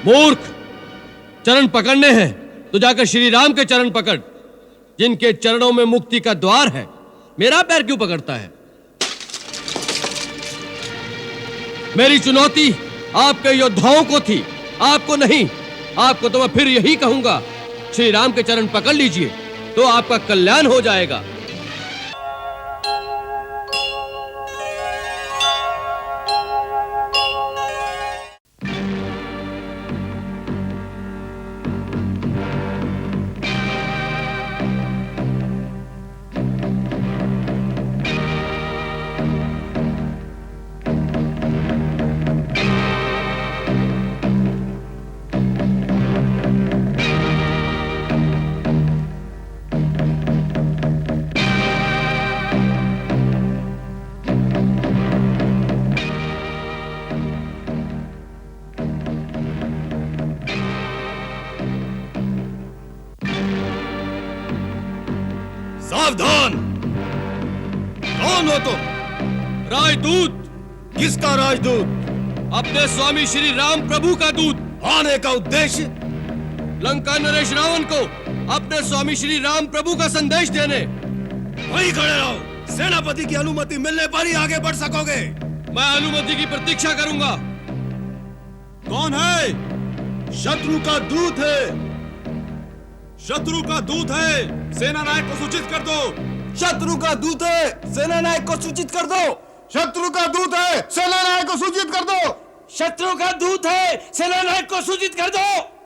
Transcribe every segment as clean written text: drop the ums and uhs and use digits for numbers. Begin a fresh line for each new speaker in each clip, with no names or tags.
मूर्ख, चरण पकड़ने हैं तो जाकर श्री राम के चरण पकड़, जिनके चरणों में मुक्ति का द्वार है। मेरा पैर क्यों पकड़ता है? मेरी चुनौती आपके योद्धाओं को थी, आपको नहीं। आपको तो मैं फिर यही कहूंगा, श्री राम के चरण पकड़ लीजिए तो आपका कल्याण हो जाएगा।
सावधान! कौन हो तुम?
राजदूत।
किसका राजदूत?
अपने स्वामी श्री राम प्रभु का दूत।
आने का उद्देश्य?
लंका नरेश रावण को अपने स्वामी श्री राम प्रभु का संदेश देने।
वहीं खड़े रहो, सेनापति की अनुमति मिलने पर ही आगे बढ़ सकोगे।
मैं अनुमति की प्रतीक्षा करूंगा।
कौन है? शत्रु का दूत है। शत्रु का दूत है, सेना नायक को सूचित कर दो।
शत्रु का दूत है, सेना नायक को सूचित कर दो।
शत्रु का दूत है, सेना नायक को सूचित कर दो।
शत्रु का दूत है, सेना नायक को सूचित कर दो।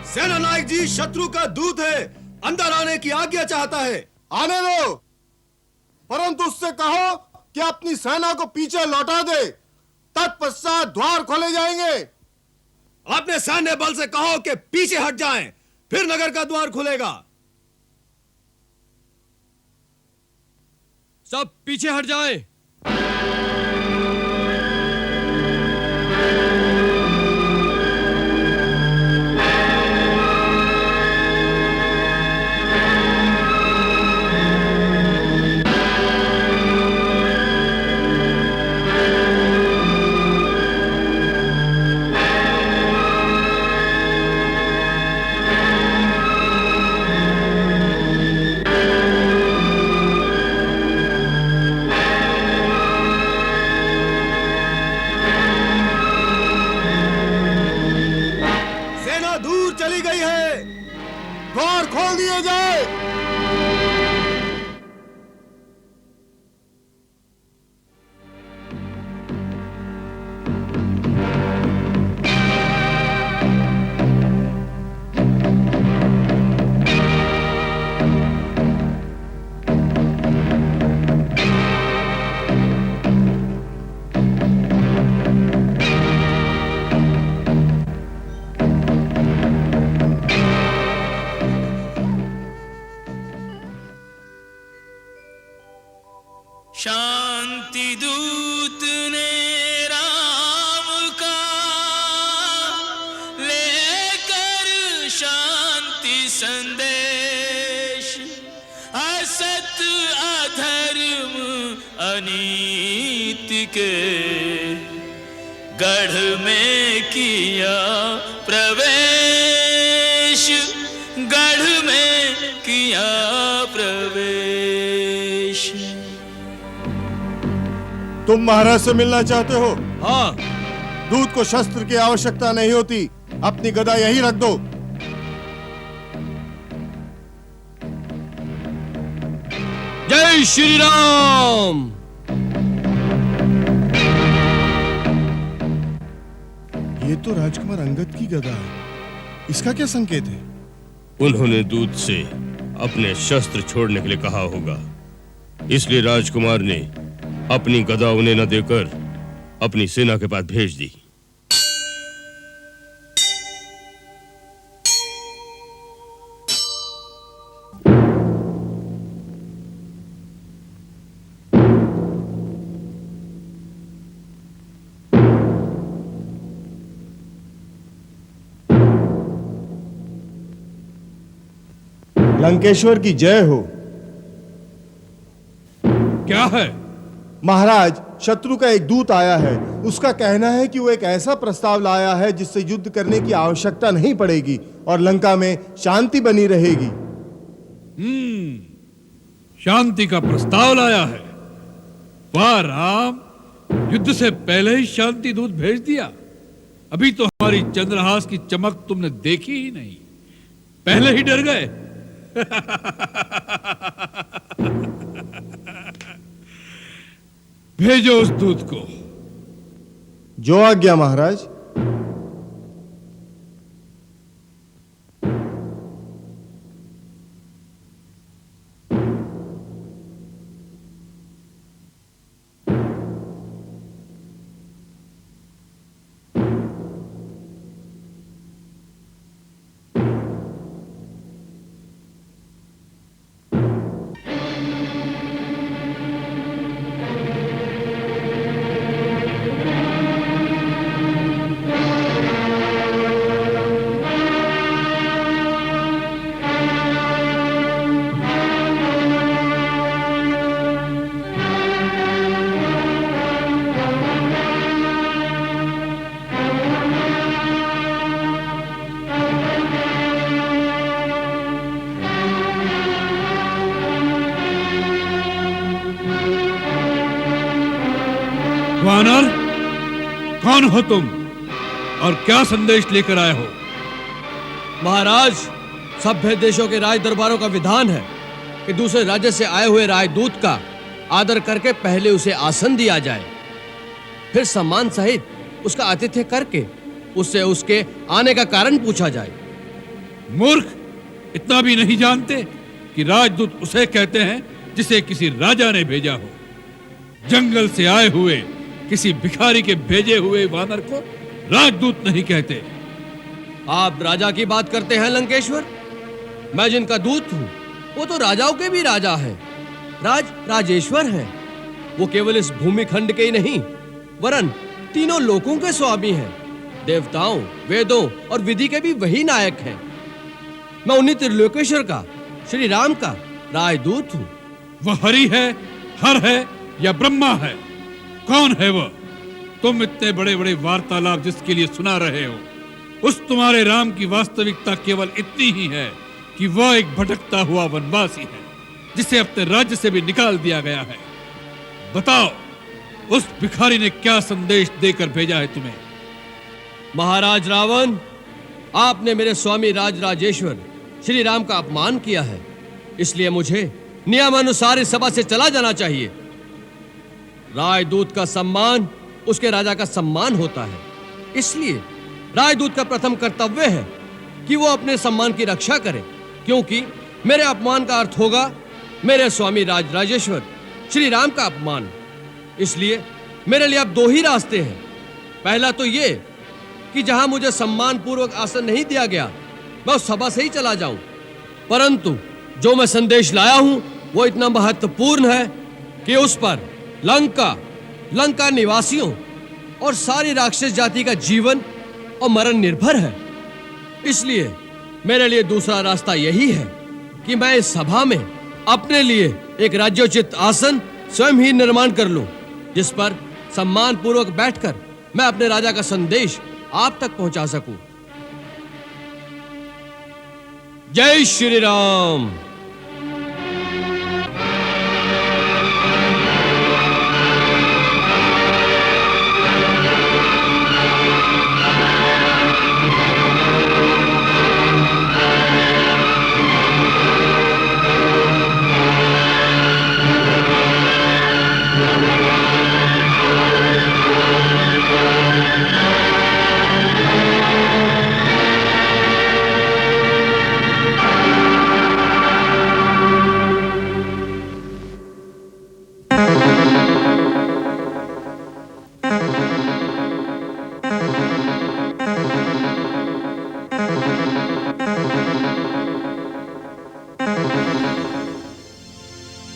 सेना नायक जी, शत्रु का दूत है, अंदर आने की आज्ञा चाहता है।
आने दो, परंतु उससे कहो कि अपनी सेना को पीछे लौटा दे, तत्पश्चात द्वार खोले जाएंगे।
अपने सैन्य बल से कहो कि पीछे हट जाएं, फिर नगर का द्वार खुलेगा।
सब पीछे हट जाएं।
द्वार खोल दिए जाए।
शांति दूत ने राम का लेकर शांति संदेश, असत अधर्म अनीति के गढ़ में किया प्रवेश, गढ़ में किया प्रवेश।
तुम महाराज से मिलना चाहते हो?
हाँ।
दूत को शस्त्र की आवश्यकता नहीं होती, अपनी गदा यहीं रख दो।
जय श्री राम।
ये तो राजकुमार अंगद की गदा है, इसका क्या संकेत है?
उन्होंने दूत से अपने शस्त्र छोड़ने के लिए कहा होगा, इसलिए राजकुमार ने अपनी गदा उन्हें न देकर अपनी सेना के पास भेज दी।
लंकेश्वर की जय हो।
क्या है?
महाराज, शत्रु का एक दूत आया है। उसका कहना है कि वो एक ऐसा प्रस्ताव लाया है जिससे युद्ध करने की आवश्यकता नहीं पड़ेगी और लंका में शांति बनी रहेगी।
शांति का प्रस्ताव लाया है? वाह राम, युद्ध से पहले ही शांति दूत भेज दिया। अभी तो हमारी चंद्रहास की चमक तुमने देखी ही नहीं, पहले ही डर गए। भेजो उस दूत को।
जो आज्ञा महाराज।
वानर, कौन हो तुम और क्या संदेश लेकर आए हो?
महाराज, सभ्य देशों के राज दरबारों का विधान है कि दूसरे राज्य से आए हुए राजदूत का आदर करके पहले उसे आसन दिया जाए, फिर सम्मान सहित उसका आतिथ्य करके उससे उसके आने का कारण पूछा जाए।
मूर्ख, इतना भी नहीं जानते कि राजदूत उसे कहते हैं जिसे किसी राजा ने भेजा हो। जंगल से आए हुए किसी भिखारी के भेजे हुए वानर को राजदूत नहीं कहते।
आप राजा की बात करते हैं लंकेश्वर? मैं जिनका दूत हूं वो तो राजाओं के भी राजा है, राजेश्वर हैं। वो केवल इस भूमि खंड के ही नहीं वरन तीनों लोकों के स्वामी हैं। देवताओं, वेदों और विधि के भी वही नायक हैं। मैं उन्हीं त्रिलोकेश्वर का, श्री राम का राजदूत हूं।
वह हरि है, हर है या ब्रह्मा है? कौन है वह? तुम इतने बड़े बड़े वार्तालाप जिसके लिए सुना रहे हो, उस तुम्हारे राम की वास्तविकता केवल इतनी ही है कि वह एक भटकता हुआ वनवासी है जिसे अपने राज्य से भी निकाल दिया गया है। बताओ, उस भिखारी ने क्या संदेश देकर भेजा है तुम्हें?
महाराज रावण, आपने मेरे स्वामी राजेश्वर श्री राम का अपमान किया है, इसलिए मुझे नियमानुसार इस सभा से चला जाना चाहिए। राजदूत का सम्मान उसके राजा का सम्मान होता है, इसलिए राजदूत का प्रथम कर्तव्य है कि वो अपने सम्मान की रक्षा करे, क्योंकि मेरे अपमान का अर्थ होगा मेरे स्वामी राजेश्वर श्री राम का अपमान। इसलिए मेरे लिए अब दो ही रास्ते हैं। पहला तो ये कि जहां मुझे सम्मान पूर्वक आसन नहीं दिया गया मैं उस सभा से ही चला जाऊं, परंतु जो मैं संदेश लाया हूं वो इतना महत्वपूर्ण है कि उस पर लंका निवासियों और सारी राक्षस जाति का जीवन और मरण निर्भर है। इसलिए मेरे लिए दूसरा रास्ता यही है कि मैं इस सभा में अपने लिए एक राज्योचित आसन स्वयं ही निर्माण कर लूं, जिस पर सम्मान पूर्वक बैठकर मैं अपने राजा का संदेश आप तक पहुंचा सकूं। जय श्री राम।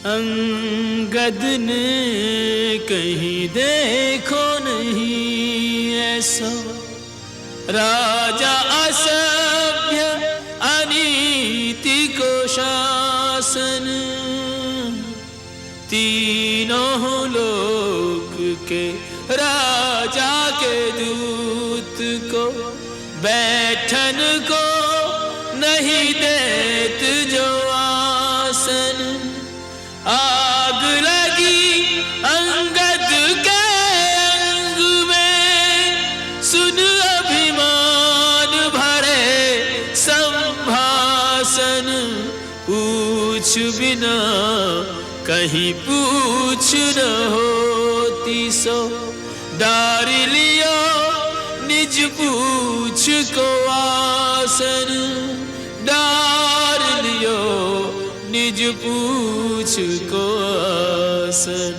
अंगद ने कहीं देखो नहीं ऐसा, राजा असभ्य अनीति को तीनों लोक के राजा के दूत को बैठन को नहीं देत जो आसन। आग लगी अंगद के अंग में, सुन अभिमान भरे संभाषण। पूछ बिना कहीं पूछ न होती सो, डार लियो निज पूछ को आसन। डार लियो निज पूछ को आसन।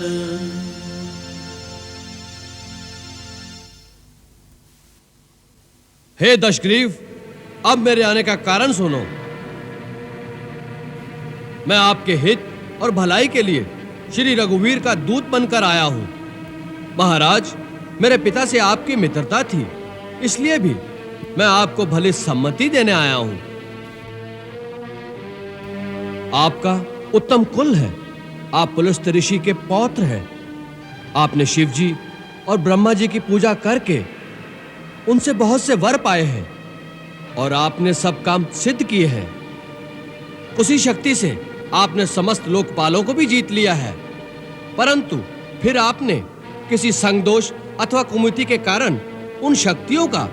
हे दशग्रीव, अब मेरे आने का कारण सुनो। मैं आपके हित और भलाई के लिए श्री रघुवीर का दूत बनकर आया हूं। महाराज, मेरे पिता से आपकी मित्रता थी, इसलिए भी मैं आपको भली सम्मति देने आया हूं। आपका उत्तम कुल है, आप पुलस्त्य ऋषि के पौत्र हैं। आपने शिव जी और ब्रह्मा जी की पूजा करके उनसे बहुत से वर पाए हैं और आपने सब काम सिद्ध किए हैं। उसी शक्ति से आपने समस्त लोकपालों को भी जीत लिया है, परंतु फिर आपने किसी संगदोष अथवा कुमति के कारण उन शक्तियों का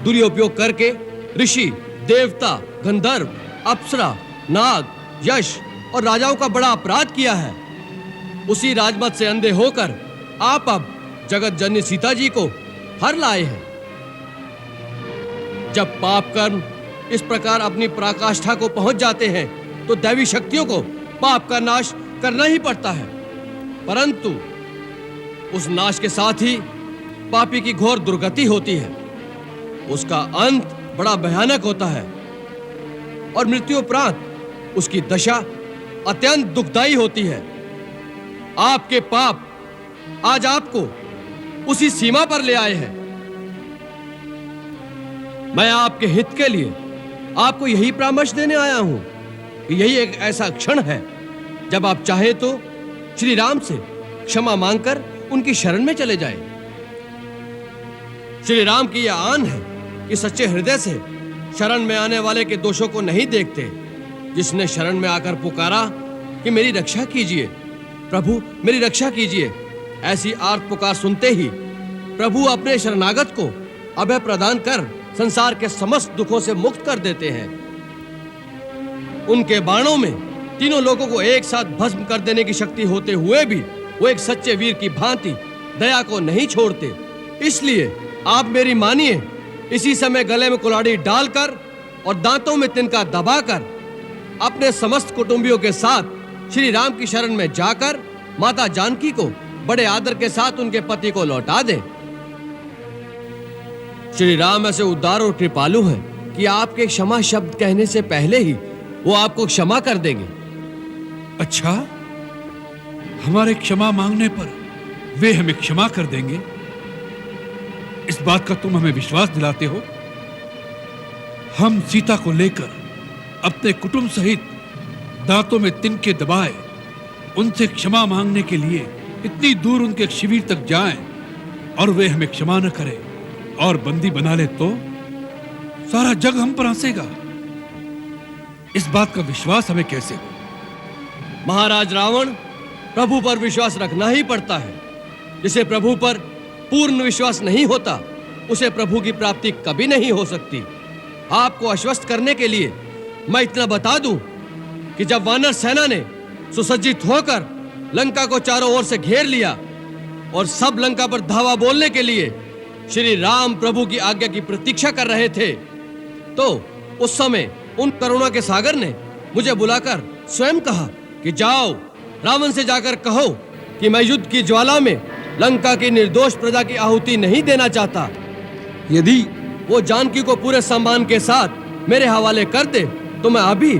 दुरुपयोग करके ऋषि, देवता, गंधर्व, अप्सरा, नाग, यश और राजाओं का बड़ा अपराध किया है। उसी राजमत से अंधे होकर आप अब जगत जननी सीता जी को हर लाए हैं। जब पाप कर्म इस प्रकार अपनी पराकाष्ठा को पहुंच जाते हैं तो दैवी शक्तियों को पाप का नाश करना ही पड़ता है, परंतु उस नाश के साथ ही पापी की घोर दुर्गति होती है। उसका अंत बड़ा भयानक होता है और मृत्यु उपरांत उसकी दशा अत्यंत दुखदायी होती है। आपके पाप आज आपको उसी सीमा पर ले आए हैं। मैं आपके हित के लिए आपको यही परामर्श देने आया हूं कि यही एक ऐसा क्षण है जब आप चाहे तो श्री राम से क्षमा मांगकर उनकी शरण में चले जाएं। श्री राम की यह आन है कि सच्चे हृदय से शरण में आने वाले के दोषों को नहीं देखते। जिसने शरण में आकर पुकारा कि मेरी रक्षा कीजिए प्रभु, मेरी रक्षा कीजिए, ऐसी आर्त पुकार सुनते ही प्रभु अपने शरणागत को अभय प्रदान कर संसार के समस्त दुखों से मुक्त कर देते हैं। उनके बाणों में तीनों लोगों को एक साथ भस्म कर देने की शक्ति होते हुए भी वो एक सच्चे वीर की भांति दया को नहीं छोड़ते। इसलिए आप मेरी मानिए, इसी समय गले में कुल्हाड़ी डालकर और दांतों में तिनका दबाकर अपने समस्त कुटुंबियों के साथ श्री राम की शरण में जाकर माता जानकी को बड़े आदर के साथ उनके पति को लौटा दें। श्री राम ऐसे उदार और कृपालु हैं कि आपके क्षमा शब्द कहने से पहले ही वो आपको क्षमा कर देंगे।
अच्छा, हमारे क्षमा मांगने पर वे हमें क्षमा कर देंगे, इस बात का तुम हमें विश्वास दिलाते हो? हम सीता को लेकर अपने कुटुंब सहित दांतों में तिनके दबाए उनसे क्षमा मांगने के लिए इतनी दूर उनके शिविर तक जाएं और वे हमें क्षमा न करें और बंदी बना ले तो सारा जग हम पर हंसेगा। इस बात का विश्वास हमें कैसे हो?
महाराज रावण, प्रभु पर विश्वास रखना ही पड़ता है। जिसे प्रभु पर पूर्ण विश्वास नहीं होता उसे प्रभु की प्राप्ति कभी नहीं हो सकती। आपको आश्वस्त करने के लिए मैं इतना बता दूं कि जब वानर सेना ने सुसज्जित होकर लंका को चारों ओर से घेर लिया और सब लंका पर धावा बोलने के लिए श्री राम प्रभु की आज्ञा की प्रतीक्षा कर रहे थे, तो उस समय उन करुणा के सागर ने मुझे बुलाकर स्वयं कहा कि जाओ, रावण से जाकर कहो कि मैं युद्ध की ज्वाला में लंका की निर्दोष प्रजा की आहुति नहीं देना चाहता। यदि वो जानकी को पूरे सम्मान के साथ मेरे हवाले कर दे तो मैं अभी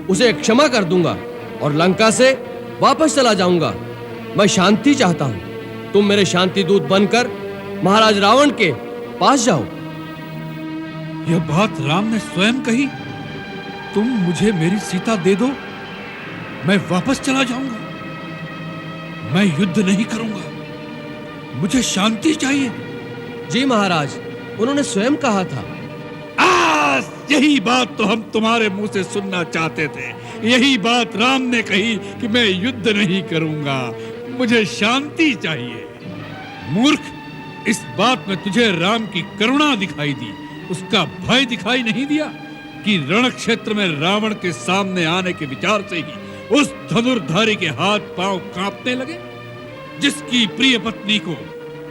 उसे क्षमा कर दूंगा और लंका से वापस चला जाऊंगा। मैं शांति चाहता हूं। तुम मेरे शांति दूत बनकर महाराज रावण के पास जाओ।
यह बात राम ने स्वयं कही? तुम मुझे मेरी सीता दे दो, मैं वापस चला जाऊंगा। मैं युद्ध नहीं करूंगा, मुझे शांति चाहिए।
जी महाराज, उन्होंने स्वयं कहा था।
यही बात तो हम तुम्हारे मुंह से सुनना चाहते थे। यही बात राम ने कही कि मैं युद्ध नहीं करूंगा, मुझे शांति चाहिए। मूर्ख, इस बात में तुझे राम की करुणा दिखाई दी, उसका भय दिखाई नहीं दिया कि रण क्षेत्र में रावण के सामने आने के विचार से ही उस धनुर्धारी के हाथ पांव कांपने लगे। जिसकी प्रिय पत्नी को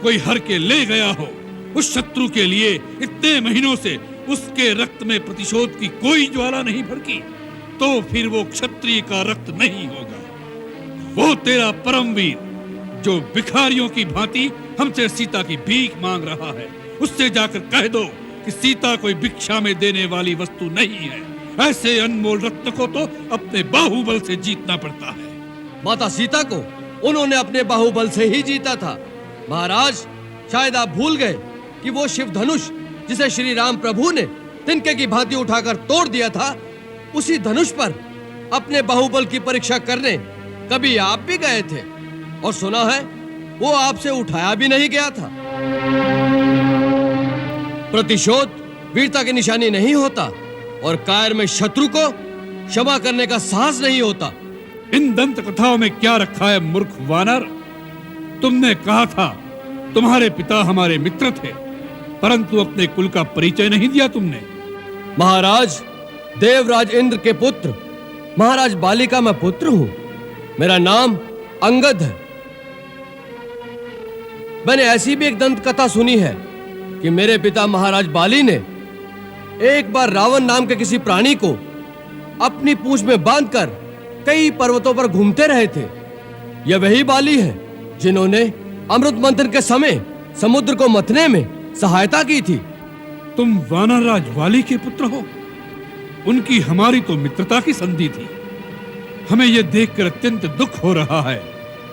कोई हर के ले गया हो, उस शत्रु के लिए इतने महीनों से उसके रक्त में प्रतिशोध की कोई ज्वाला नहीं भड़की, तो फिर वो क्षत्रिय का रक्त नहीं होगा। वो तेरा परमवीर जो भिखारियों की भांति हमसे सीता की भीख मांग रहा है, उससे जाकर कह दो कि सीता कोई भिक्षा में देने वाली वस्तु नहीं है। ऐसे अनमोल रत्न को तो अपने बाहुबल से जीतना पड़ता है।
माता सीता को उन्होंने अपने बाहुबल से ही जीता था। महाराज, शायद आप भूल गए कि वो शिव धनुष जिसे श्री राम प्रभु ने तिनके की भांति उठाकर तोड़ दिया था, उसी धनुष पर अपने बाहुबल की परीक्षा करने कभी आप भी गए थे, और सुना है वो आपसे उठाया भी नहीं गया था। प्रतिशोध वीरता की निशानी नहीं होता, और कायर में शत्रु को क्षमा करने का साहस नहीं होता।
इन दंत कथाओं में क्या रखा है मूर्ख वानर? तुमने कहा था तुम्हारे पिता हमारे मित्र थे, परंतु अपने कुल का परिचय नहीं दिया तुमने।
महाराज, देवराज इंद्र के पुत्र महाराज बाली का मैं पुत्र हूं। मेरा नाम अंगद है। मैंने ऐसी भी एक दंत कथा सुनी है कि मेरे पिता महाराज बाली ने एक बार रावण नाम के किसी प्राणी को अपनी पूंछ में बांधकर कई पर्वतों पर घूमते रहे थे। यह वही बाली है जिन्होंने अमृत मंथन के समय समुद्र को मथने में सहायता की थी।
तुम वानरराज वाली के पुत्र हो। उनकी हमारी तो मित्रता की संधि थी। हमें यह देखकर अत्यंत दुख हो रहा है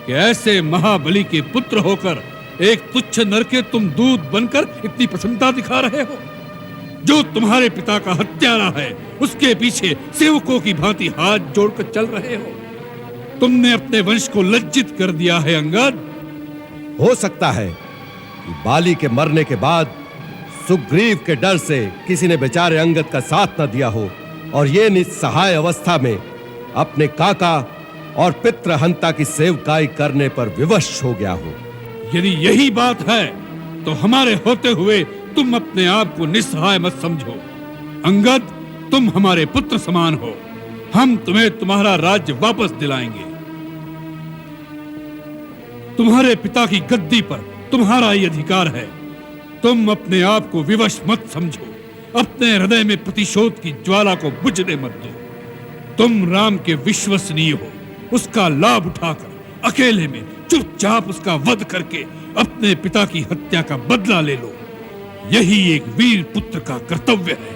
कि ऐसे महाबली के पुत्र होकर एक तुच्छ नर के तुम दूत बनकर इतनी प्रसन्नता दिखा रहे हो। जो तुम्हारे पिता का हत्यारा है, उसके पीछे सेवकों की भांति हाथ जोड़कर चल रहे हो। तुमने अपने वंश को लज्जित कर दिया है अंगद।
हो सकता है कि बाली के मरने के बाद सुग्रीव के डर से किसी ने बेचारे अंगद का साथ न दिया हो, और ये निस्सहाय अवस्था में अपने काका और पितृहंता की सेवकाई करने पर विवश हो गया हो।
यदि यही बात है तो हमारे होते हुए तुम अपने आप को निस्सहाय मत समझो। अंगद, तुम हमारे पुत्र समान हो। हम तुम्हें तुम्हारा राज्य वापस दिलाएंगे। तुम्हारे पिता की गद्दी पर तुम्हारा ही अधिकार है। तुम अपने आप को विवश मत समझो। अपने हृदय में प्रतिशोध की ज्वाला को बुझने मत दो। तुम राम के विश्वसनीय हो। उसका लाभ उठाकर अकेले में चुपचाप उसका वध करके अपने पिता की हत्या का बदला ले लो। यही एक वीर पुत्र का कर्तव्य है।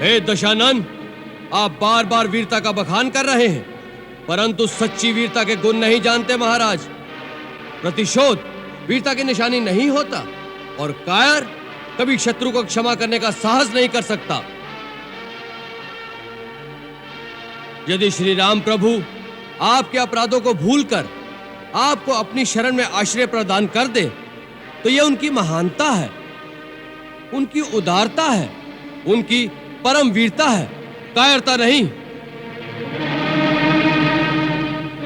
हे दशानन, आप बार बार वीरता का बखान कर रहे हैं, परंतु सच्ची वीरता के गुण नहीं जानते महाराज। प्रतिशोध वीरता की निशानी नहीं होता, और कायर कभी शत्रु को क्षमा करने का साहस नहीं कर सकता। यदि श्री राम प्रभु आपके अपराधों को भूलकर आपको अपनी शरण में आश्रय प्रदान कर दे, तो यह उनकी महानता है, उनकी उदारता है, उनकी परम वीरता है, कायरता नहीं।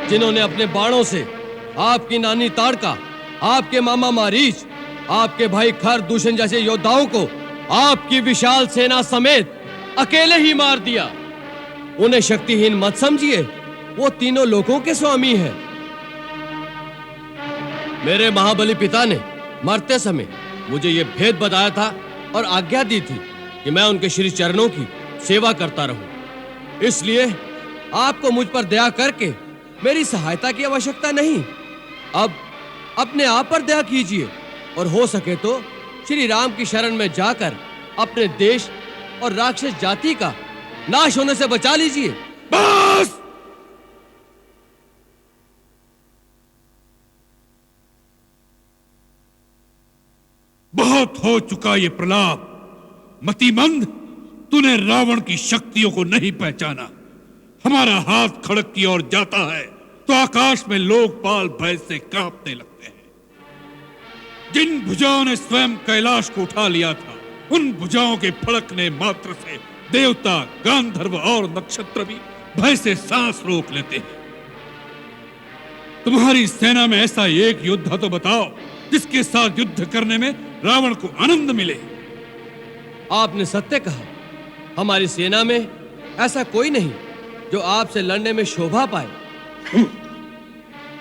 जिन्होंने अपने बाणों से आपकी नानी ताड़का, आपके मामा मारीच, आपके भाई खर दूषण जैसे योद्धाओं को आपकी विशाल सेना समेत अकेले ही मार दिया। उन्हें शक्तिहीन मत समझिए, वो तीनों लोगों के स्वामी हैं। मेरे महाबली पिता ने मरते समय मुझे यह भेद बताया था और आज्ञा दी थी कि मैं उनके श्री चरणों की सेवा करता रहूं। इसलिए आपको मुझ पर दया करके मेरी सहायता की आवश्यकता नहीं। अब अपने आप पर दया कीजिए, और हो सके तो श्री राम की शरण में जाकर अपने देश और राक्षस जाति का नाश होने से बचा लीजिए।
बस! बहुत हो चुका ये प्रलाप। मतिमंद, तूने रावण की शक्तियों को नहीं पहचाना। हमारा हाथ खड़क की ओर जाता है तो आकाश में लोकपाल भय से कांपने लगते हैं। जिन भुजाओं ने स्वयं कैलाश को उठा लिया था, उन भुजाओं के फड़कने मात्र से देवता, गांधर्व और नक्षत्र भी भय से सांस रोक लेते हैं। तुम्हारी सेना में ऐसा एक योद्धा तो बताओ जिसके साथ युद्ध करने में रावण को आनंद मिले।
आपने सत्य कहा, हमारी सेना में ऐसा कोई नहीं जो आपसे लड़ने में शोभा पाए।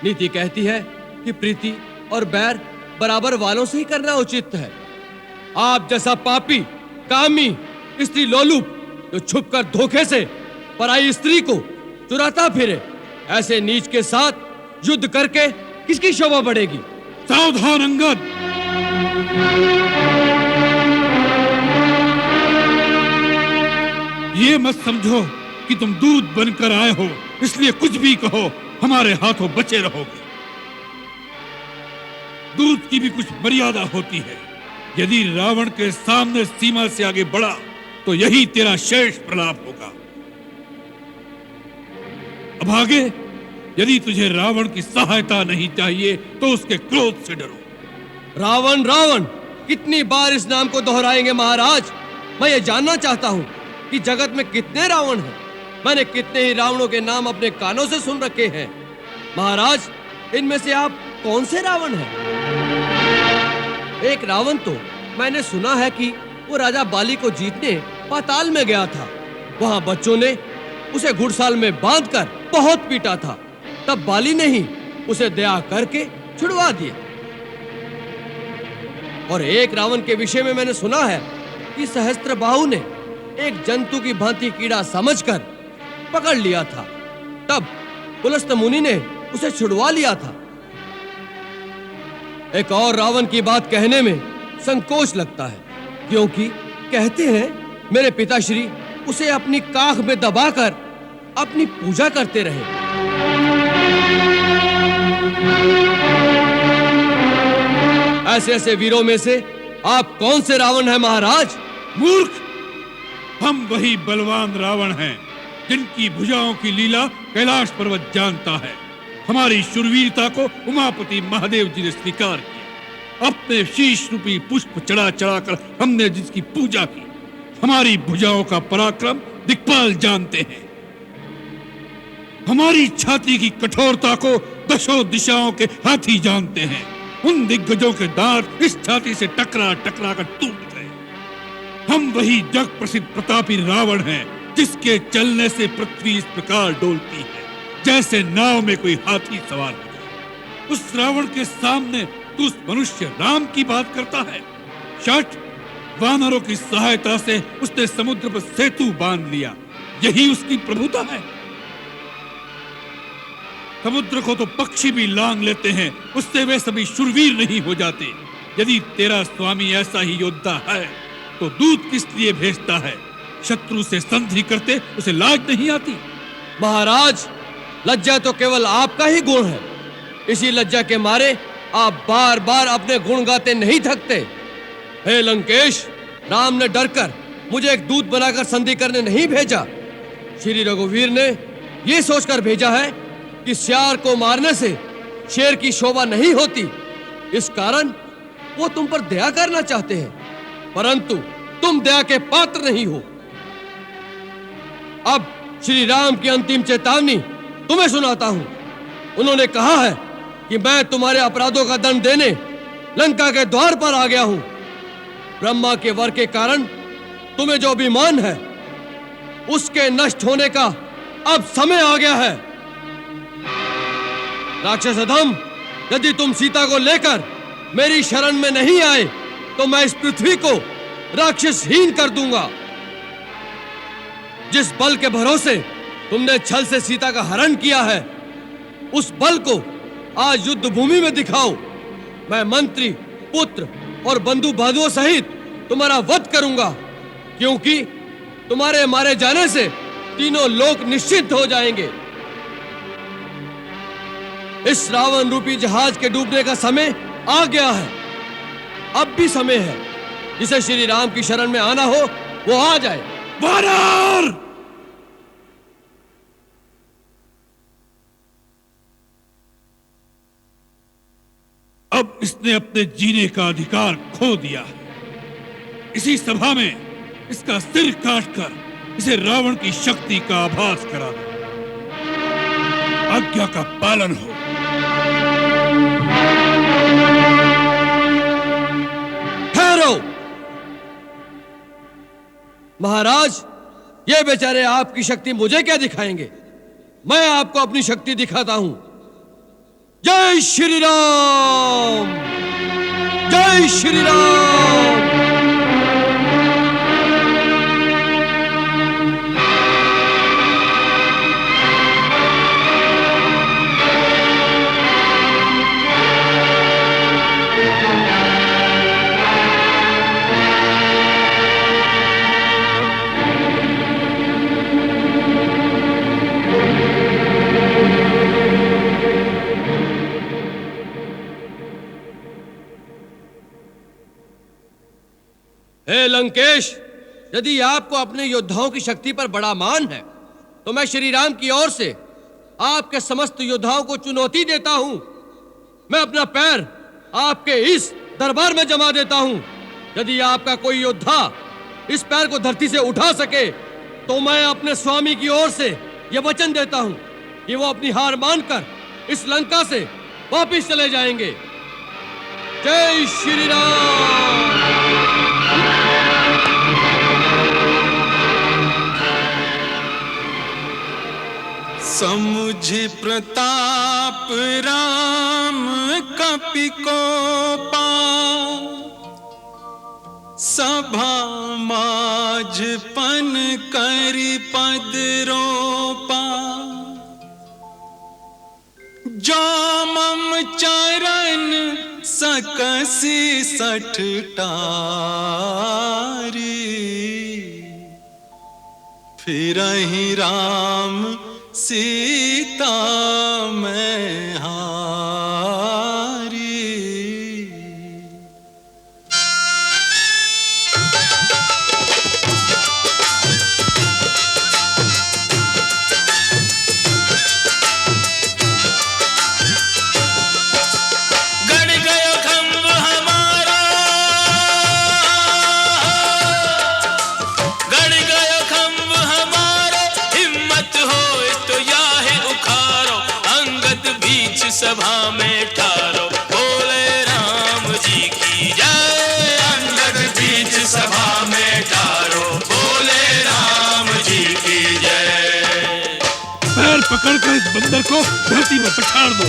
नीति कहती है कि प्रीति और बैर बराबर वालों से ही करना उचित है। आप जैसा पापी, कामी, स्त्री लोलुप जो छुपकर धोखे से पराई स्त्री को चुराता फिरे, ऐसे नीच के साथ युद्ध करके किसकी शोभा बढ़ेगी?
सावधान अंगद! ये मत समझो कि तुम दूत बनकर आए हो इसलिए कुछ भी कहो हमारे हाथों बचे रहोगे। दूत की भी कुछ मर्यादा होती है। यदि रावण के सामने सीमा से आगे बढ़ा तो यही तेरा शेष प्रलाप होगा। अब आगे, यदि तुझे रावण की सहायता नहीं चाहिए तो उसके क्रोध से डरो।
रावण रावण कितनी बार इस नाम को दोहराएंगे महाराज? मैं ये जानना चाहता हूँ कि जगत में कितने रावण हैं। मैंने कितने ही रावणों के नाम अपने कानों से सुन रखे हैं। महाराज, इनमें से आप कौन से रावण हैं? एक रावण तो मैंने सुना है कि वो राजा बाली को जीतने पाताल में गया था। वहां बच्चों ने उसे घुड़साल में बांधकर बहुत पीटा था। तब बाली ने ही उसे दया करके छुड़वा दिया। और एक रावण के विषय में मैंने सुना है कि सहस्त्रबाहु ने एक जंतु की भांति कीड़ा समझकर पकड़ लिया था। तब पुलस्त मुनि ने उसे छुड़वा लिया था। एक और रावण की बात कहने में संकोच लगता है, क्योंकि कहते हैं मेरे पिताश्री उसे अपनी काख में दबाकर अपनी पूजा करते रहे। ऐसे ऐसे वीरों में से आप कौन से रावण हैं महाराज?
मूर्ख! हम वही बलवान रावण हैं जिनकी भुजाओं की लीला कैलाश पर्वत जानता है। हमारी शूरवीरता को उमापति महादेव जी ने स्वीकार किया। अपने शीश रूपी पुष्प चढ़ा चढ़ाकर हमने जिसकी पूजा की। हमारी भुजाओं का पराक्रम दिक्पाल जानते हैं। हमारी छाती की कठोरता को दशों दिशाओं के हाथी जानते हैं। उन दिग्गजों के दांत इस छाती से टकरा टकरा कर टूट गए। हम वही जग प्रसिद्ध प्रतापी रावण हैं जिसके चलने से पृथ्वी इस प्रकार डोलती है जैसे नाव में कोई हाथी सवार हो जाए। उस रावण के सामने तू उस मनुष्य राम की बात करता है। शठ! वानरों की सहायता से उसने समुद्र पर सेतु बांध लिया। यही उसकी प्रभुता है। समुद्र को तो पक्षी भी लांग लेते हैं, उससे वे सभी शूरवीर नहीं हो जाते। यदि तेरा स्वामी ऐसा ही योद्धा है तो दूत किस लिए भेजता है? शत्रु से संधि करते उसे लाज नहीं आती?
महाराज, लज्जा तो केवल आपका ही गुण है। इसी लज्जा के मारे आप बार बार अपने गुण गाते नहीं थकते। हे लंकेश, राम ने डरकर मुझे एक दूत बनाकर संधि करने नहीं भेजा। श्री रघुवीर ने यह सोचकर भेजा है कि सियार को मारने से शेर की शोभा नहीं होती। इस कारण वो तुम पर दया करना चाहते हैं, परंतु तुम दया के पात्र नहीं हो। अब श्री राम की अंतिम चेतावनी तुम्हें सुनाता हूं। उन्होंने कहा है कि मैं तुम्हारे अपराधों का दंड देने लंका के द्वार पर आ गया हूं। ब्रह्मा के वर के कारण तुम्हें जो अभिमान है उसके नष्ट होने का अब समय आ गया है। राक्षस अधम, यदि तुम सीता को लेकर मेरी शरण में नहीं आए तो मैं इस पृथ्वी को राक्षसहीन कर दूंगा। जिस बल के भरोसे तुमने छल से सीता का हरण किया है, उस बल को आज युद्ध भूमि में दिखाओ। मैं मंत्री, पुत्र और बंधु बांधुओं सहित तुम्हारा वध करूंगा, क्योंकि तुम्हारे मारे जाने से तीनों लोक निश्चित हो जाएंगे। इस रावण रूपी जहाज के डूबने का समय आ गया है। अब भी समय है। जिसे श्री राम की शरण में आना हो वो आ जाए।
वानर! अब इसने अपने जीने का अधिकार खो दिया है। इसी सभा में इसका सिर काटकर इसे रावण की शक्ति का आभास करा दो। आज्ञा का पालन हो।
ठहरो महाराज, ये बेचारे आपकी शक्ति मुझे क्या दिखाएंगे? मैं आपको अपनी शक्ति दिखाता हूं। जय श्री राम, जय श्री राम। हे लंकेश, यदि आपको अपने योद्धाओं की शक्ति पर बड़ा मान है तो मैं श्री राम की ओर से आपके समस्त योद्धाओं को चुनौती देता हूं। मैं अपना पैर आपके इस दरबार में जमा देता हूं। यदि आपका कोई योद्धा इस पैर को धरती से उठा सके तो मैं अपने स्वामी की ओर से यह वचन देता हूं कि वो अपनी हार मानकर इस लंका से वापस चले जाएंगे। जय श्री राम।
समुझे प्रताप राम कपि कोपा, सभा माझ पन करि पद रोपा। जो मम चरण सकसि सठ टारी, फिरहि राम सीता मैं हारी। गड़ गयो खंभ हमारा, गड़ गयो खंभ हमारा। हिम्मत हो तो याहे उखारो, अंगद बीच सभा में ठारो। बोले राम जी की जय, अंगद बीच सभा में ठारो। बोले राम जी की जय।
पैर पकड़कर इस बंदर को धरती में पछाड़ दो।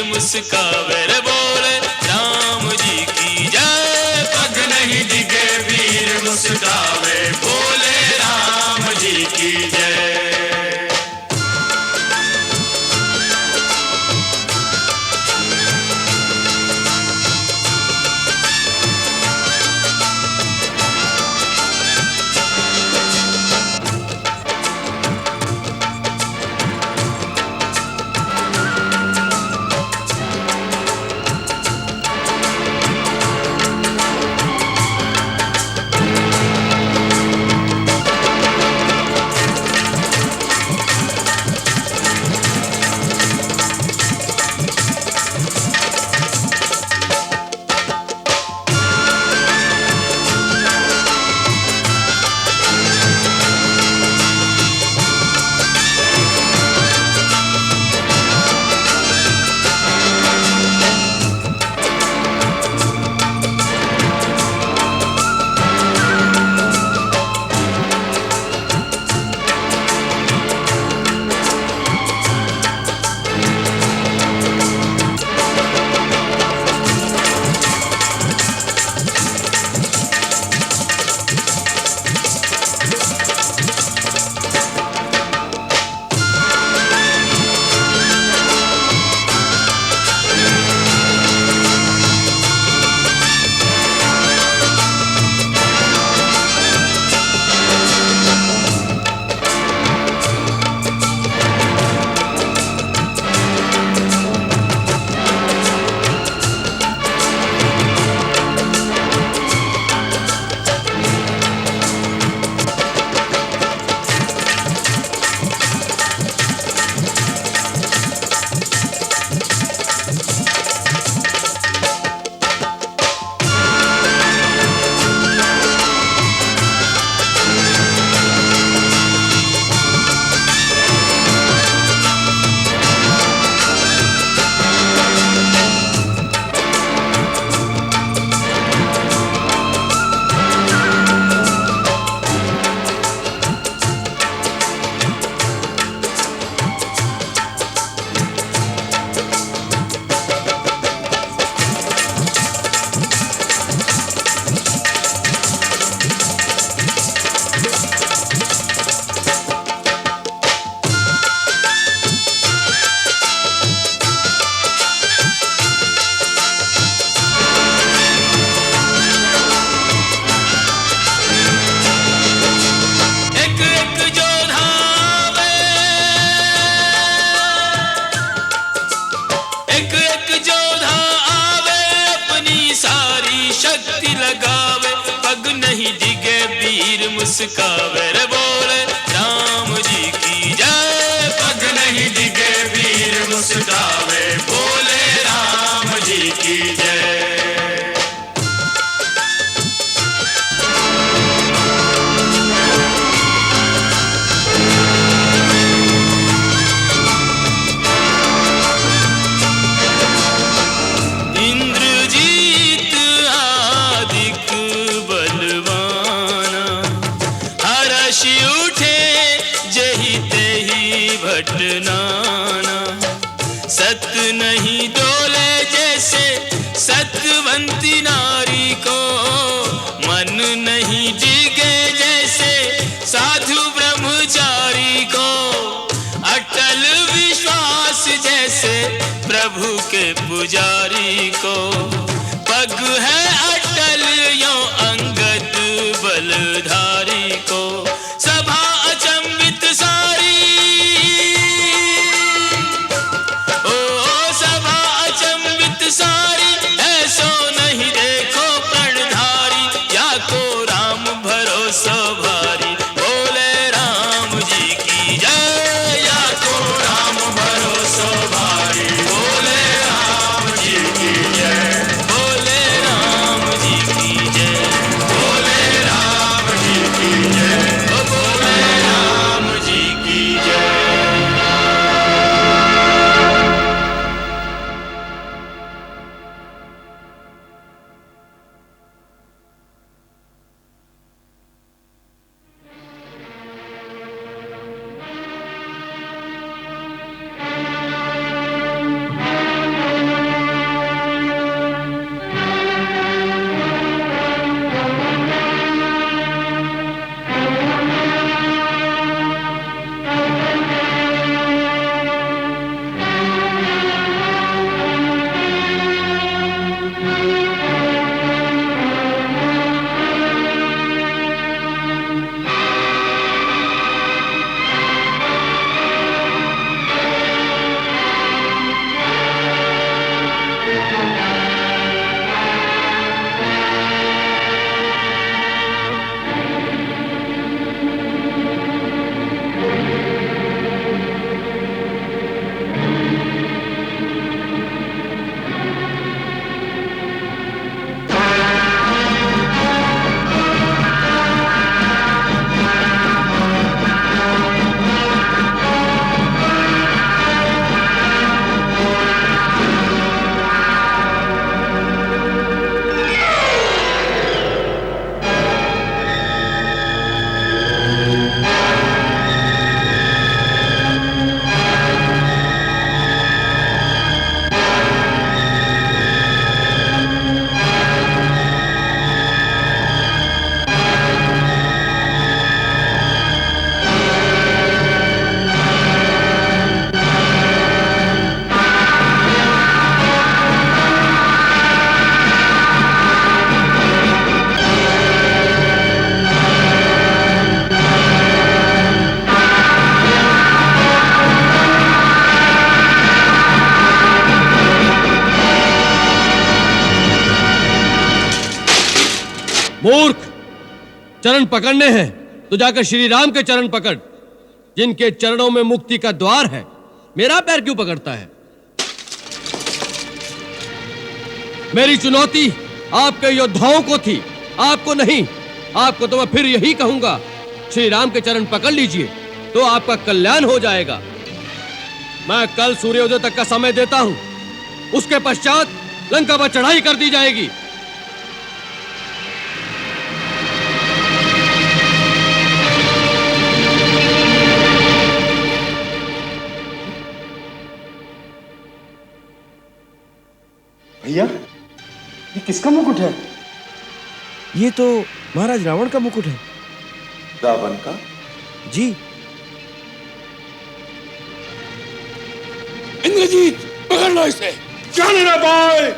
मुस्कावे रे बोले राम जी की जय। पग नहीं डिगे वीर मुस्कावे, बोले राम जी की जय। पग नहीं डिगे वीर मुस्कावे रे बोले राम जी की जय। पग नहीं डिगे वीर मुस्कावे बोले राम जी की जय। नाना सत नहीं डोले जैसे सतवंती नारी को, मन नहीं डिगे जैसे साधु ब्रह्मचारी को, अटल विश्वास जैसे प्रभु के पुजारी को। पग है अटल यो अंगद बलधारी को, सभा अचंबित सारी सारी ऐसो नहीं देखो प्रणधारी, या को राम भरोसा भारी बोले राम जी की जय। या को राम भरोसा भारी बोले राम जी की जय। बोले राम जी की जय। बोले राम जी की जय। बोले राम जी की जय।
मूर्ख, चरण पकड़ने हैं तो जाकर श्री राम के चरण पकड़, जिनके चरणों में मुक्ति का द्वार है। मेरा पैर क्यों पकड़ता है? मेरी चुनौती आपके योद्धाओं को थी, आपको नहीं। आपको तो मैं फिर यही कहूंगा, श्री राम के चरण पकड़ लीजिए तो आपका कल्याण हो जाएगा। मैं कल सूर्योदय तक का समय देता हूं, उसके पश्चात लंका पर चढ़ाई कर दी जाएगी।
भैया, ये किसका मुकुट है?
ये तो महाराज रावण का मुकुट है।
रावण का?
जी।
इंद्रजीत, पकड़ लो इसे।
जाने ना पाए।